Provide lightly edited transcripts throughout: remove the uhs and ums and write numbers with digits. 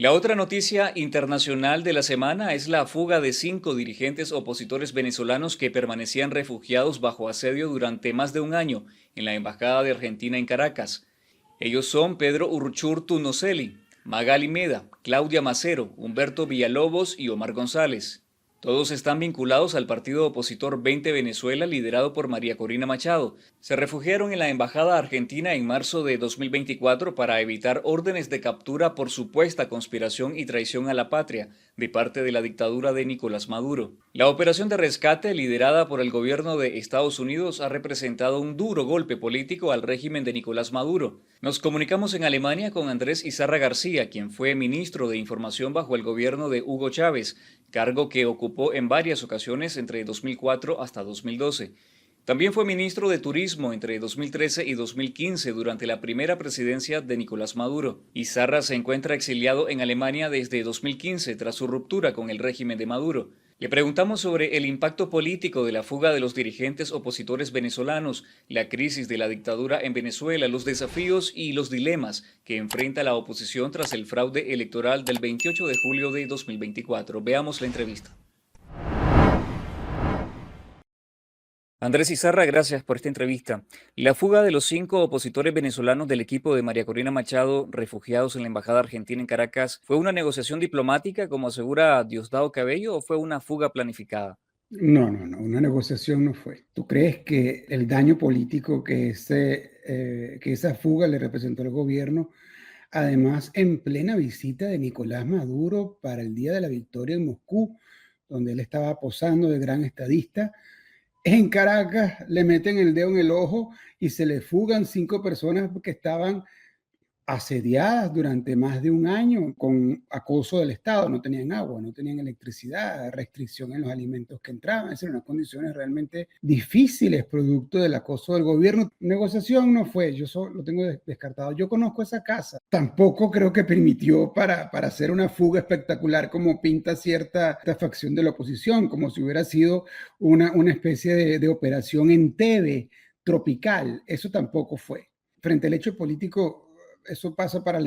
La otra noticia internacional de la semana es la fuga de 5 dirigentes opositores venezolanos que permanecían refugiados bajo asedio durante más de un año en la Embajada de Argentina en Caracas. Ellos son Pedro Urchurtu Noceli, Magali Meda, Claudia Macero, Humberto Villalobos y Omar González. Todos están vinculados al partido opositor 20 Venezuela liderado por María Corina Machado. Se refugiaron en la Embajada Argentina en marzo de 2024 para evitar órdenes de captura por supuesta conspiración y traición a la patria de parte de la dictadura de Nicolás Maduro. La operación de rescate liderada por el gobierno de Estados Unidos ha representado un duro golpe político al régimen de Nicolás Maduro. Nos comunicamos en Alemania con Andrés Izarra García, quien fue ministro de Información bajo el gobierno de Hugo Chávez, cargo que ocupó en varias ocasiones entre 2004 hasta 2012. También fue ministro de Turismo entre 2013 y 2015 durante la primera presidencia de Nicolás Maduro. Izarra se encuentra exiliado en Alemania desde 2015 tras su ruptura con el régimen de Maduro. Le preguntamos sobre el impacto político de la fuga de los dirigentes opositores venezolanos, la crisis de la dictadura en Venezuela, los desafíos y los dilemas que enfrenta la oposición tras el fraude electoral del 28 de julio de 2024. Veamos la entrevista. Andrés Izarra, gracias por esta entrevista. La fuga de los 5 opositores venezolanos del equipo de María Corina Machado, refugiados en la Embajada Argentina en Caracas, ¿fue una negociación diplomática, como asegura Diosdado Cabello, o fue una fuga planificada? No, una negociación no fue. ¿Tú crees que el daño político que esa fuga le representó al gobierno, además en plena visita de Nicolás Maduro para el día de la victoria en Moscú, donde él estaba posando de gran estadista, en Caracas le meten el dedo en el ojo y se le fugan 5 personas que estaban asediadas durante más de un año con acoso del Estado? No tenían agua, no tenían electricidad, restricción en los alimentos que entraban, es decir, unas condiciones realmente difíciles producto del acoso del gobierno. Negociación no fue, yo lo tengo descartado. Yo conozco esa casa, tampoco creo que permitió para hacer una fuga espectacular como pinta cierta facción de la oposición, como si hubiera sido una especie de operación Entebbe tropical. Eso tampoco fue. Frente al hecho político, eso pasa para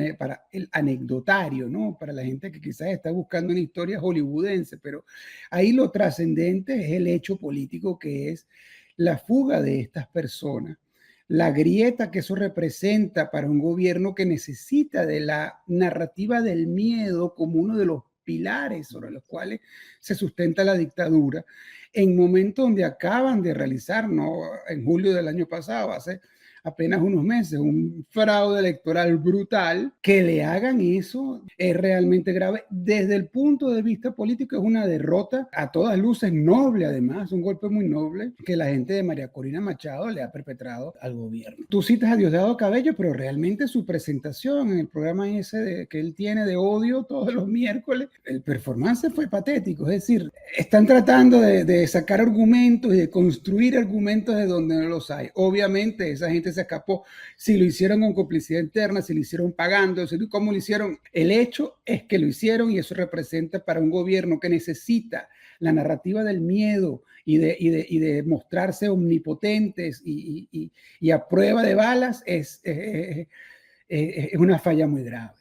el anecdotario, ¿no? Para la gente que quizás está buscando una historia hollywoodense, pero ahí lo trascendente es el hecho político, que es la fuga de estas personas, la grieta que eso representa para un gobierno que necesita de la narrativa del miedo como uno de los pilares sobre los cuales se sustenta la dictadura, en momentos donde acaban de realizar, ¿no? En julio del año pasado, hace apenas unos meses, un fraude electoral brutal. Que le hagan eso es realmente grave. Desde el punto de vista político es una derrota a todas luces, noble además, un golpe muy noble que la gente de María Corina Machado le ha perpetrado al gobierno. Tú citas a Diosdado Cabello, pero realmente su presentación en el programa ese que él tiene de odio todos los miércoles, el performance fue patético. Es decir, están tratando de sacar argumentos y de construir argumentos de donde no los hay. Obviamente esa gente se escapó. Si lo hicieron con complicidad interna, si lo hicieron pagando, cómo lo hicieron, el hecho es que lo hicieron, y eso representa para un gobierno que necesita la narrativa del miedo y de mostrarse omnipotentes y a prueba de balas, es una falla muy grave.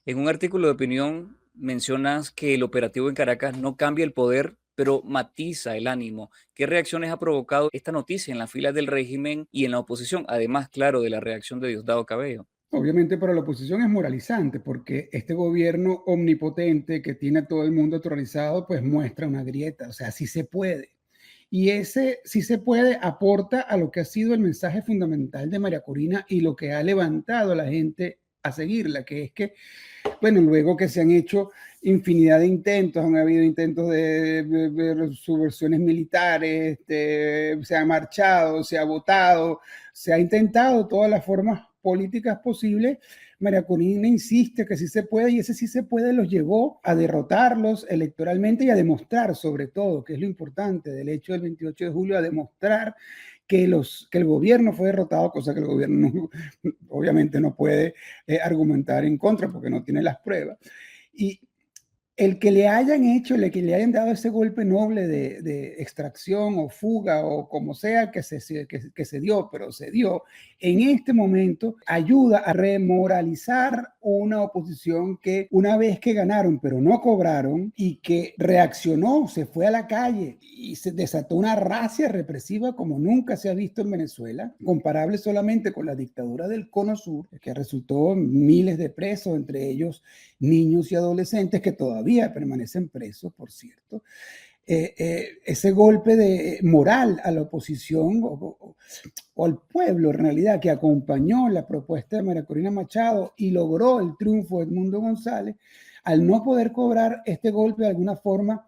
En un artículo de opinión mencionas que el operativo en Caracas no cambia el poder, pero matiza el ánimo. ¿Qué reacciones ha provocado esta noticia en las filas del régimen y en la oposición? Además, claro, de la reacción de Diosdado Cabello. Obviamente para la oposición es moralizante, porque este gobierno omnipotente que tiene a todo el mundo aterrorizado, pues muestra una grieta. O sea, sí se puede. Y ese sí se puede aporta a lo que ha sido el mensaje fundamental de María Corina y lo que ha levantado a la gente a seguirla, que es que, bueno, luego que se han hecho infinidad de intentos, han habido intentos de subversiones militares, se ha marchado, se ha votado, se ha intentado todas las formas políticas posibles. María Corina insiste que sí se puede, y ese sí se puede los llevó a derrotarlos electoralmente y a demostrar, sobre todo, que es lo importante del hecho del 28 de julio, a demostrar que el gobierno fue derrotado, cosa que el gobierno obviamente no puede argumentar en contra porque no tiene las pruebas. Y el que le hayan hecho, el que le hayan dado ese golpe noble de extracción o fuga o como sea que se dio, pero se dio, en este momento ayuda a remoralizar una oposición que una vez que ganaron, pero no cobraron y que reaccionó, se fue a la calle y se desató una racia represiva como nunca se ha visto en Venezuela, comparable solamente con la dictadura del Cono Sur, que resultó miles de presos, entre ellos niños y adolescentes que todavía permanecen presos, por cierto. Ese golpe de moral a la oposición o al pueblo en realidad que acompañó la propuesta de María Corina Machado y logró el triunfo de Edmundo González, al no poder cobrar este golpe de alguna forma,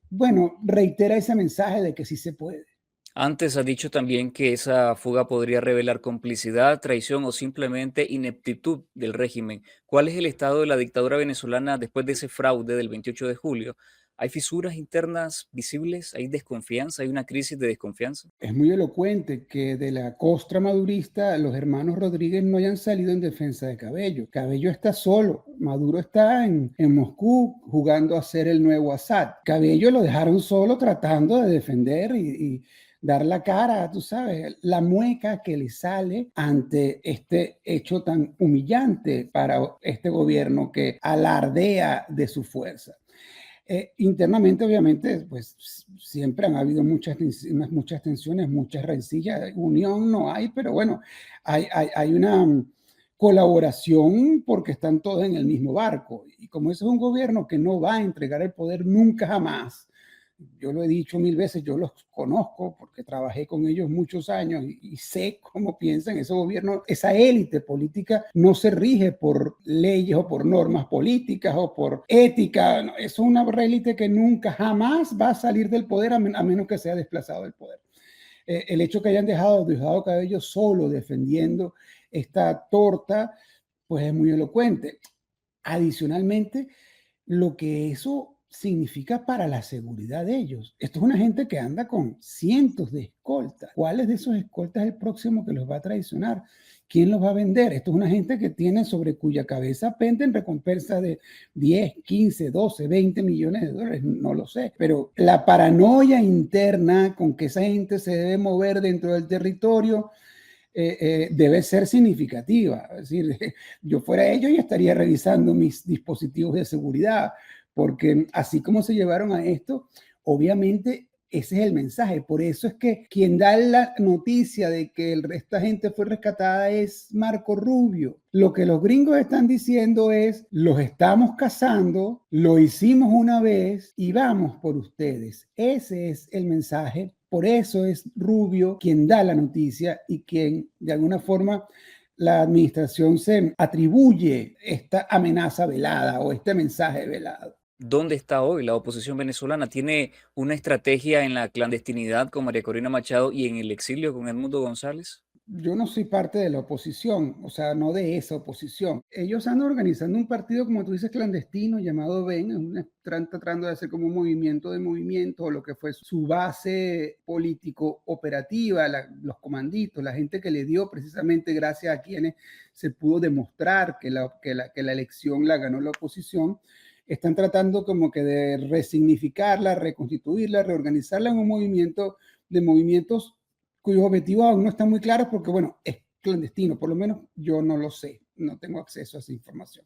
bueno, reitera ese mensaje de que sí se puede. Antes ha dicho también que esa fuga podría revelar complicidad, traición o simplemente ineptitud del régimen. ¿Cuál es el estado de la dictadura venezolana después de ese fraude del 28 de julio? ¿Hay fisuras internas visibles? ¿Hay desconfianza? ¿Hay una crisis de desconfianza? Es muy elocuente que de la costra madurista los hermanos Rodríguez no hayan salido en defensa de Cabello. Cabello está solo, Maduro está en Moscú jugando a ser el nuevo Assad. Cabello lo dejaron solo tratando de defender y dar la cara, tú sabes, la mueca que le sale ante este hecho tan humillante para este gobierno que alardea de su fuerza. Internamente, obviamente, pues siempre han habido muchas tensiones, muchas rencillas. Unión no hay, pero bueno, hay una colaboración porque están todos en el mismo barco. Y como ese es un gobierno que no va a entregar el poder nunca jamás, yo lo he dicho mil veces, yo los conozco porque trabajé con ellos muchos años y sé cómo piensan ese gobierno. Esa élite política no se rige por leyes o por normas políticas o por ética. No, es una élite que nunca, jamás va a salir del poder a menos que sea desplazado del poder. El hecho que hayan dejado Cabello solo defendiendo esta torta, pues es muy elocuente. Adicionalmente, lo que eso significa para la seguridad de ellos. Esto es una gente que anda con cientos de escoltas. ¿Cuáles de esos escoltas es el próximo que los va a traicionar? ¿Quién los va a vender? Esto es una gente que tiene sobre cuya cabeza penden recompensas de 10, 15, 12, 20 millones de dólares, no lo sé. Pero la paranoia interna con que esa gente se debe mover dentro del territorio debe ser significativa. Es decir, yo fuera ellos y estaría revisando mis dispositivos de seguridad, porque así como se llevaron a esto, obviamente ese es el mensaje. Por eso es que quien da la noticia de que esta gente fue rescatada es Marco Rubio. Lo que los gringos están diciendo es, los estamos cazando, lo hicimos una vez y vamos por ustedes. Ese es el mensaje. Por eso es Rubio quien da la noticia y quien de alguna forma la administración se atribuye esta amenaza velada o este mensaje velado. ¿Dónde está hoy la oposición venezolana? ¿Tiene una estrategia en la clandestinidad con María Corina Machado y en el exilio con Edmundo González? Yo no soy parte de la oposición, o sea, no de esa oposición. Ellos andan organizando un partido, como tú dices, clandestino llamado VEN, están tratando de hacer como un movimiento de movimiento, o lo que fue su base político operativa, los comanditos, la gente que le dio precisamente gracias a quienes se pudo demostrar que la elección la ganó la oposición. Están tratando como que de resignificarla, reconstituirla, reorganizarla en un movimiento de movimientos cuyos objetivos aún no están muy claros porque, bueno, es clandestino, por lo menos yo no lo sé, no tengo acceso a esa información.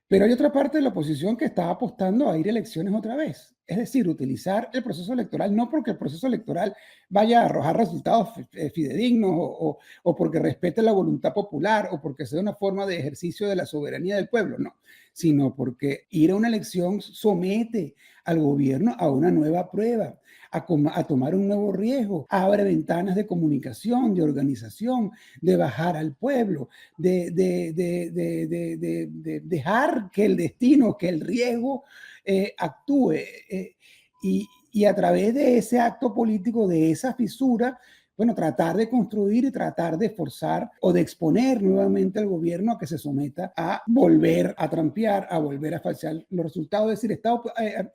Pero hay otra parte de la oposición que está apostando a ir a elecciones otra vez. Es decir, utilizar el proceso electoral, no porque el proceso electoral vaya a arrojar resultados fidedignos o porque respete la voluntad popular o porque sea una forma de ejercicio de la soberanía del pueblo, no, sino porque ir a una elección somete al gobierno a una nueva prueba, a tomar un nuevo riesgo, abre ventanas de comunicación, de organización, de bajar al pueblo, de dejar que el destino, que el riesgo actúe. Y a través de ese acto político, de esa fisura, bueno, tratar de construir y tratar de forzar o de exponer nuevamente al gobierno a que se someta a volver a trampear, a volver a falsear los resultados. Es decir, está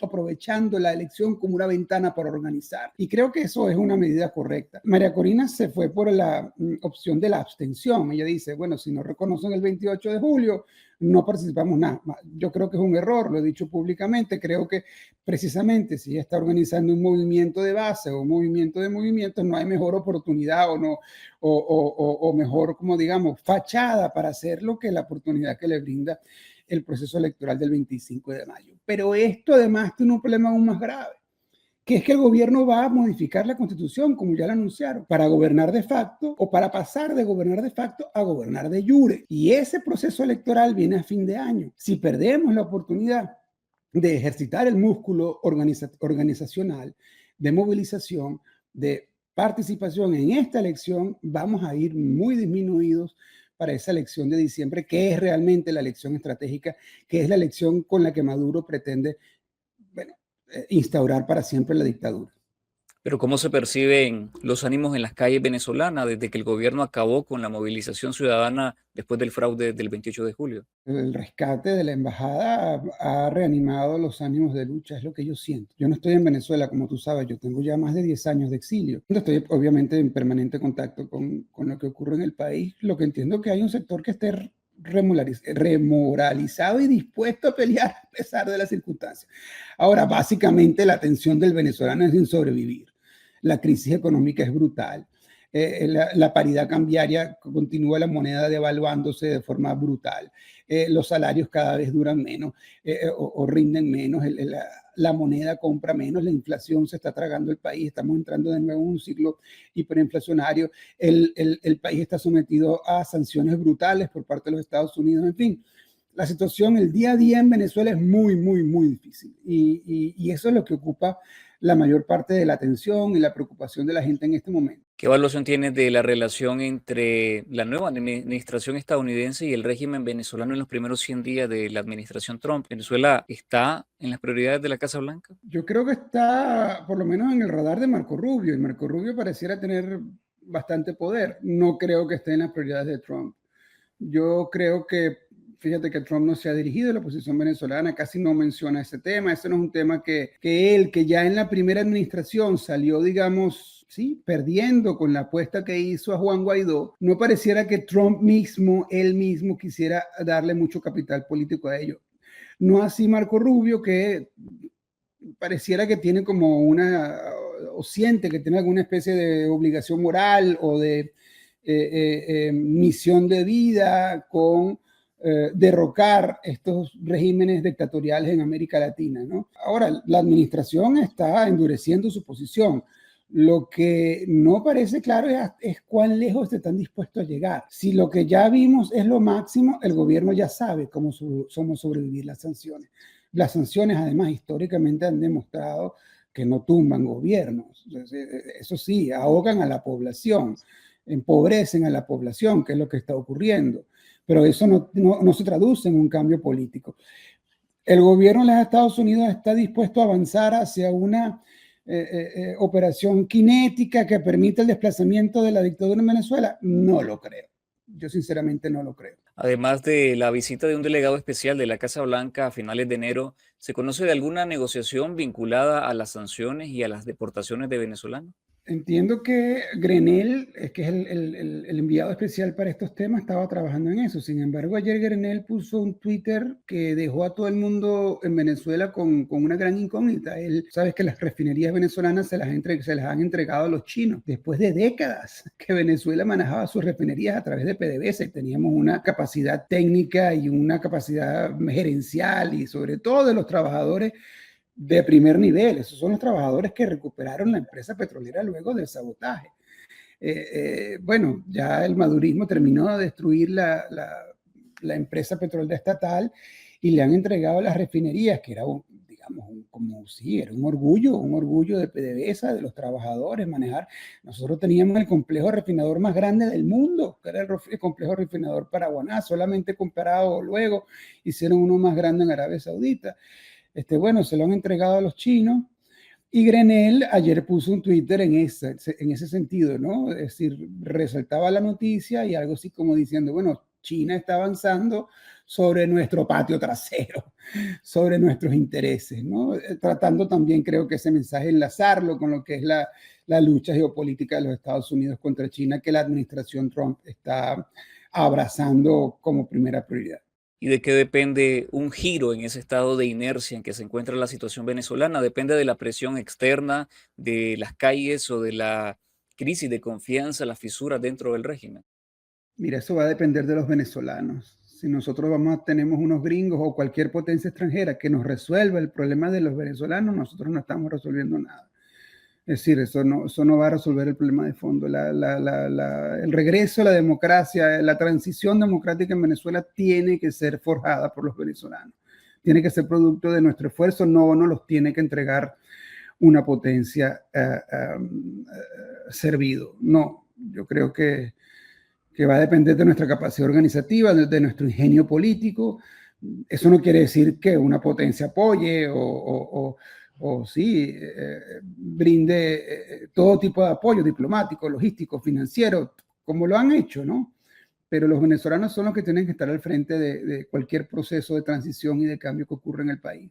aprovechando la elección como una ventana para organizar. Y creo que eso es una medida correcta. María Corina se fue por la opción de la abstención. Ella dice, bueno, si no reconocen el 28 de julio, no participamos nada. Yo creo que es un error, lo he dicho públicamente, creo que precisamente si ella está organizando un movimiento de base o un movimiento de movimientos, no hay mejor oportunidad o, no, o mejor, como digamos, fachada para hacerlo que la oportunidad que le brinda el proceso electoral del 25 de mayo. Pero esto además tiene un problema aún más grave, que es que el gobierno va a modificar la Constitución, como ya lo anunciaron, para gobernar de facto o para pasar de gobernar de facto a gobernar de jure. Y ese proceso electoral viene a fin de año. Si perdemos la oportunidad de ejercitar el músculo organizacional, de movilización, de participación en esta elección, vamos a ir muy disminuidos para esa elección de diciembre, que es realmente la elección estratégica, que es la elección con la que Maduro pretende, bueno, instaurar para siempre la dictadura. Pero ¿cómo se perciben los ánimos en las calles venezolanas desde que el gobierno acabó con la movilización ciudadana después del fraude del 28 de julio? El rescate de la embajada ha reanimado los ánimos de lucha, es lo que yo siento. Yo no estoy en Venezuela, como tú sabes, yo tengo ya más de 10 años de exilio. Estoy obviamente en permanente contacto con lo que ocurre en el país. Lo que entiendo es que hay un sector que esté remoralizado y dispuesto a pelear a pesar de las circunstancias. Ahora, básicamente la tensión del venezolano es en sobrevivir. La crisis económica es brutal. La paridad cambiaria continúa, la moneda devaluándose de forma brutal. Los salarios cada vez duran menos o rinden menos. La moneda compra menos, la inflación se está tragando el país, estamos entrando de nuevo en un ciclo hiperinflacionario. El país está sometido a sanciones brutales por parte de los Estados Unidos, en fin. La situación, el día a día en Venezuela es muy, muy, muy difícil y eso es lo que ocupa la mayor parte de la atención y la preocupación de la gente en este momento. ¿Qué evaluación tienes de la relación entre la nueva administración estadounidense y el régimen venezolano en los primeros 100 días de la administración Trump? ¿Venezuela está en las prioridades de la Casa Blanca? Yo creo que está por lo menos en el radar de Marco Rubio y Marco Rubio pareciera tener bastante poder. No creo que esté en las prioridades de Trump. Yo creo que, fíjate que Trump no se ha dirigido a la oposición venezolana, casi no menciona ese tema. Ese no es un tema que él, que ya en la primera administración salió, digamos, sí, perdiendo con la apuesta que hizo a Juan Guaidó, no pareciera que Trump mismo, él mismo, quisiera darle mucho capital político a ello. No así Marco Rubio, que pareciera que tiene como una, o siente que tiene alguna especie de obligación moral o de misión de vida con derrocar estos regímenes dictatoriales en América Latina, ¿no? Ahora, la administración está endureciendo su posición. Lo que no parece claro es cuán lejos están dispuestos a llegar. Si lo que ya vimos es lo máximo, el gobierno ya sabe cómo sobrevivir las sanciones. Las sanciones, además, históricamente han demostrado que no tumban gobiernos. Eso sí, ahogan a la población, empobrecen a la población, que es lo que está ocurriendo. Pero eso no se traduce en un cambio político. El gobierno de los Estados Unidos está dispuesto a avanzar hacia una operación cinética que permita el desplazamiento de la dictadura en Venezuela. No lo creo. Yo sinceramente no lo creo. Además de la visita de un delegado especial de la Casa Blanca a finales de enero, ¿se conoce de alguna negociación vinculada a las sanciones y a las deportaciones de venezolanos? Entiendo que Grenell, que es el enviado especial para estos temas, estaba trabajando en eso. Sin embargo, ayer Grenell puso un Twitter que dejó a todo el mundo en Venezuela con una gran incógnita. Él, sabes que las refinerías venezolanas se las han entregado a los chinos después de décadas que Venezuela manejaba sus refinerías a través de PDVSA y teníamos una capacidad técnica y una capacidad gerencial y sobre todo de los trabajadores de primer nivel. Esos son los trabajadores que recuperaron la empresa petrolera luego del sabotaje. Bueno, ya el madurismo terminó de destruir la empresa petrolera estatal y le han entregado las refinerías, que era digamos, era un orgullo de PDVSA, de los trabajadores, manejar. Nosotros teníamos el complejo refinador más grande del mundo, que era el complejo refinador Paraguaná, solamente comparado luego hicieron uno más grande en Arabia Saudita. Bueno, se lo han entregado a los chinos y Grenell ayer puso un Twitter en ese sentido, ¿no? Es decir, resaltaba la noticia y algo así como diciendo, bueno, China está avanzando sobre nuestro patio trasero, sobre nuestros intereses, ¿no? Tratando también, creo que ese mensaje enlazarlo con lo que es la lucha geopolítica de los Estados Unidos contra China, que la administración Trump está abrazando como primera prioridad. ¿Y de qué depende un giro en ese estado de inercia en que se encuentra la situación venezolana? ¿Depende de la presión externa, de las calles o de la crisis de confianza, las fisuras dentro del régimen? Mira, eso va a depender de los venezolanos. Si nosotros tenemos unos gringos o cualquier potencia extranjera que nos resuelva el problema de los venezolanos, nosotros no estamos resolviendo nada. Es decir, eso no va a resolver el problema de fondo. El regreso a la democracia, la transición democrática en Venezuela tiene que ser forjada por los venezolanos. Tiene que ser producto de nuestro esfuerzo, no nos los tiene que entregar una potencia servido. No, yo creo que va a depender de nuestra capacidad organizativa, de nuestro ingenio político. Eso no quiere decir que una potencia apoye o sí, brinde todo tipo de apoyo diplomático, logístico, financiero, como lo han hecho, ¿no? Pero los venezolanos son los que tienen que estar al frente de cualquier proceso de transición y de cambio que ocurre en el país.